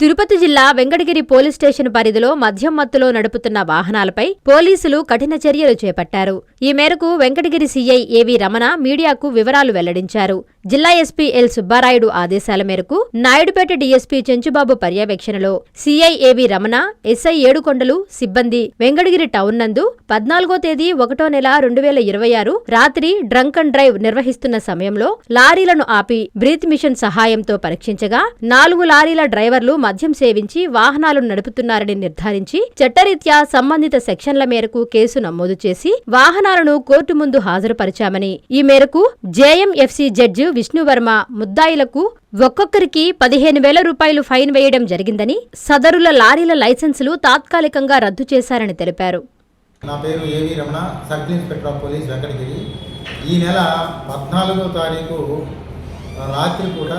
తిరుపతి జిల్లా Venkatagiri police station పరిధిలో మద్యం మత్తులో నడుపుతున్న వాహనాలపై పోలీసులు కఠిన చర్యలు చేపట్టారు. ఈ మేరకు వెంకటగిరి సీఐ ఏవి రమణ మీడియాకు వివరాలు వెల్లడించారు. జిల్లా ఎస్పీ ఎల్ సుబ్బారాయుడు ఆదేశాల మేరకు నాయుడుపేట డీఎస్పీ చెంచుబాబు పర్యవేక్షణలో సీఐ ఏవి రమణ, ఎస్ఐ ఏడుకొండలు సిబ్బంది వెంకటగిరి టౌన్ నందు 14వ తేదీ 1వ నెల 2026 రాత్రి డ్రంక్ అండ్ డ్రైవ్ నిర్వహిస్తున్న సమయంలో లారీలను ఆపి బ్రీత్ మిషన్ సహాయంతో పరీక్షించగా 4 లారీల డ్రైవర్లు మద్యం సేవించి వాహనాలను నడుపుతున్నారని నిర్ధారించి చట్టరీత్యా సంబంధిత సెక్షన్ల మేరకు కేసు నమోదు చేసి వాహనాలను కోర్టు ముందు హాజరుపరిచామని, ఈ మేరకు జేఎంఎఫ్సీ జడ్జి విష్ణువర్మ ముద్దాయిలకు ఒక్కొక్కరికి 15,000 రూపాయలు ఫైన్ వేయడం జరిగిందని, సదరుల లారీల లైసెన్సులు తాత్కాలికంగా రద్దు చేశారని తెలిపారు. నా పేరు ఏవి Ramana, circle inspector of police Venkatagiri. ఈ నెల 14వ తారీఖు రాత్రి పూట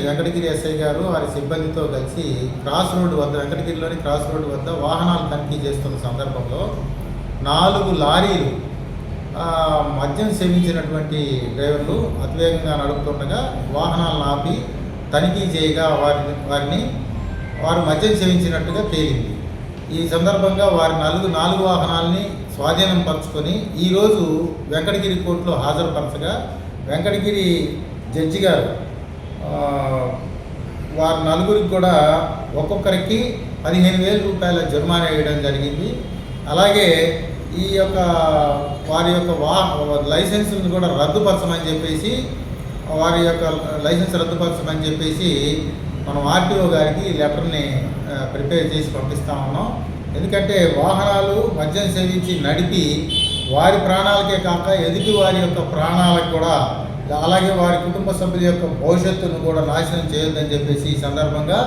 వెంకటగిరి ఎస్ఐ గారు వారి సిబ్బందితో కలిసి క్రాస్ రోడ్డు వద్ద, వెంకటగిరిలోని క్రాస్ రోడ్డు వద్ద వాహనాలు తనిఖీ చేస్తున్న సందర్భంలో 4 లారీలు మద్యం సేవించినటువంటి డ్రైవర్లు అతివేగంగా నడుపుతుండగా వాహనాలను ఆపి తనిఖీ చేయగా వారు మద్యం సేవించినట్టుగా తేలింది. ఈ సందర్భంగా వారి 4 వాహనాలని స్వాధీనం పరుచుకొని ఈరోజు వెంకటగిరి కోర్టులో హాజరుపరచగా వెంకటగిరి జడ్జి గారు వారి 4 కూడా ఒక్కొక్కరికి 15,000 రూపాయల జుర్మానా వేయడం జరిగింది. అలాగే ఈ యొక్క వారి యొక్క లైసెన్సులను కూడా రద్దుపరచమని చెప్పేసి, వారి యొక్క లైసెన్స్ రద్దుపరచమని చెప్పేసి మనం ఆర్టీఓ గారికి లెటర్ని ప్రిపేర్ చేసి పంపిస్తా ఉన్నాం. ఎందుకంటే వాహనాలు మద్యం సేవించి నడిపి వారి ప్రాణాలకే కాక ఎదుటి వారి యొక్క ప్రాణాలకు కూడా, అలాగే వారి కుటుంబ సభ్యుల యొక్క భవిష్యత్తును కూడా నాశనం చేయొద్దని చెప్పేసి ఈ సందర్భంగా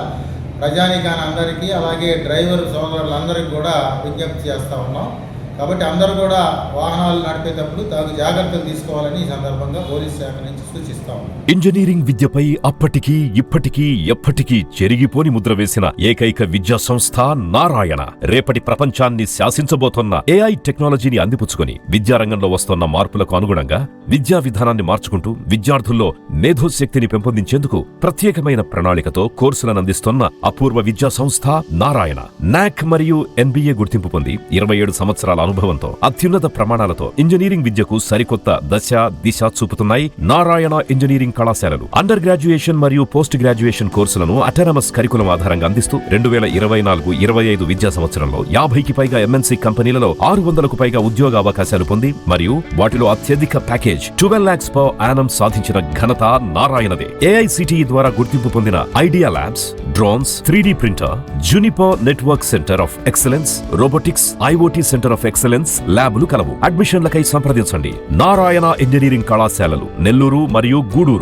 ప్రజానీకాన్ని అందరికీ, అలాగే డ్రైవర్ సోదరులందరికీ కూడా విజ్ఞప్తి చేస్తూ ఉన్నాం. కాబట్టి అందరూ కూడా వాహనాలు నడిపేటప్పుడు తగు జాగ్రత్తలు తీసుకోవాలని ఈ సందర్భంగా పోలీస్ శాఖ నుంచి సూచిస్తాం. ఇంజనీరింగ్ విద్యపై అప్పటికీ ఇప్పటికీ ఎప్పటికీ చెరిగిపోని ముద్ర వేసిన ఏకైక విద్యా సంస్థ నారాయణ. రేపటి ప్రపంచాన్ని శాసించబోతోన్న ఏఐ టెక్నాలజీని అందిపుచ్చుకొని విద్యారంగంలో వస్తున్న మార్పులకు అనుగుణంగా విద్యా విధానాన్ని మార్చుకుంటూ విద్యార్థుల్లో మేధోశక్తిని పెంపొందించేందుకు ప్రత్యేకమైన ప్రణాళికతో కోర్సులను అందిస్తున్న అపూర్వ విద్యా సంస్థ నారాయణ. నాక్ మరియు ఎన్బీఏ గుర్తింపు పొంది 27 సంవత్సరాల అనుభవంతో అత్యున్నత ప్రమాణాలతో ఇంజనీరింగ్ విద్యకు సరికొత్త దిశ చూపుతున్నాయి నారాయణ ఇంజనీరింగ్ కళాశాలలు. అండర్ గ్రాడ్యుయేషన్ మరియు పోస్ట్ గ్రాడ్యుయేషన్ కోర్సులను అటానమస్ కరికులం ఆధారంగా అందిస్తూ 2024-25 విద్యా సంవత్సరంలో 50కి పైగా ఎంఎన్సీ కంపెనీలలో 600కు పైగా ఉద్యోగ అవకాశాలు పొంది మరియు వాటిలో అత్యధిక ప్యాకేజ్ 12 lakhs per annum సాధించిన ఘనత నారాయణదే. ఏఐసిటిఈ ద్వారా గుర్తింపు పొందిన idea labs, drones, 3D printer, Juniper network centre of excellence, robotics, IoT centre of excellence ల్యాబులు కలవు. అడ్మిషన్లకై సంప్రదించండి. నారాయణ ఇంజనీరింగ్ కళాశాలలు నెల్లూరు మరియు గూడూరు.